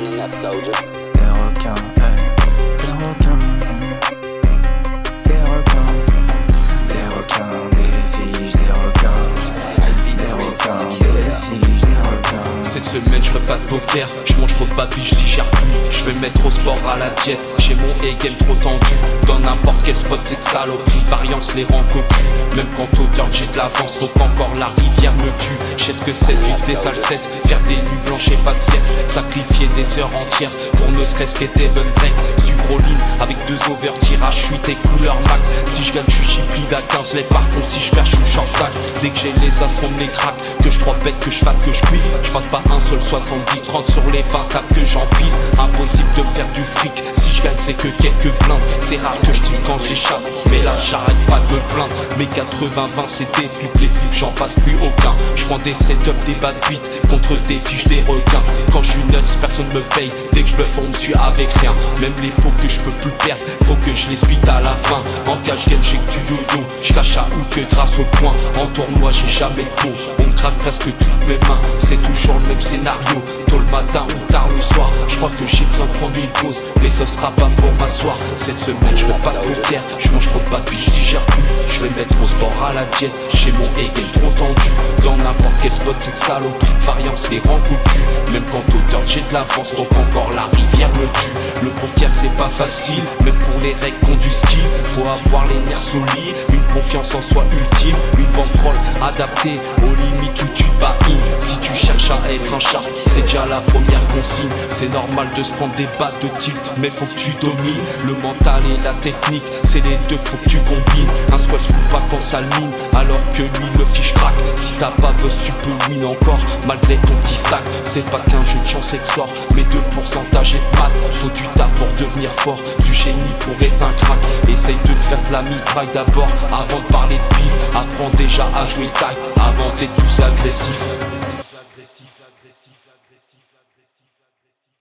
running up, soldier. Des requins, hey. Des requins, des requins, des requins, des fiches, des requins, des requins, des fiches, des requins. Cette semaine je fais pas de poker, je mange trop de papilles, je digère plus. Je vais mettre au sport à la diète, j'ai mon A-game trop tendu. Dans n'importe quel spot cette saloperie de variance les rend cocu. Même quand au turn j'ai de l'avance, faut qu'encore la rivière me tue. Je sais ce que c'est de vivre des salsesses, faire des nuits blanches et pas de sieste. Sacrifier des heures entières pour ne serait-ce qu'être even break. Suivre all-in avec 2 over tirage, je suis tes couleurs max. Si je gagne je suis chiplead à 15 les par contre si je perds je suis short stack. Dès que j'ai les as on me les craque, que je crois bête, que je fatte, que je cuise. Je passe pas un seul 70-30 sur les 20 tapes que j'empile. Impossible de me faire du fric, si je gagne c'est que quelques plaintes. C'est rare que je tire quand j'échappe, mais là j'arrête pas de me plaindre. Mes 80-20 c'est des flips, les flips j'en passe plus aucun. Je prends des setups, des bad beats contre des fiches, des requins. Quand je suis nuts personne me paye, dès que je bluff on me suit avec rien. Même les pots que je peux plus perdre, faut que je les spite à la fin. En cash game j'ai que du yo-yo, je cache à ou que grâce au point. En tournoi j'ai jamais de peau, on me craque presque toutes mes mains. C'est toujours le même scénario, tôt le matin ou tard le soir. Je crois que j'ai besoin de prendre une pause, mais ce sera pas pour m'asseoir. Cette semaine je fais pas de poker, je mange trop de papilles, je digère plus. Je vais mettre au sport à la diète, j'ai mon A-game trop tendu. Dans n'importe quel spot cette saloperie de variance les rend cocu. Même quand au turn j'ai de l'avance, faut qu'encore la rivière me tue. Le poker c'est pas facile, même pour les règles qu'on du ski. Faut avoir les nerfs solides, une confiance en soi ultime, une bankroll adaptée aux limites où tu bats in. Si tu cherches à être un shark, c'est déjà la première consigne. C'est normal de se prendre des battes de tilt, mais faut que tu domines. Le mental et la technique, c'est les deux, faut que tu combines. Un squat se fout pas quand ça le mine, alors que lui le fiche crack. Si t'as pas buzz tu peux win encore, malgré ton petit stack. C'est pas qu'un jeu de chance et de sort, mais de pourcentage et de maths. Faut du taf pour devenir fort, du génie pour être un crack. Essaye de te faire de la mitraille d'abord, avant de parler de bif. Apprends déjà à jouer tight, avant d'être plus agressif.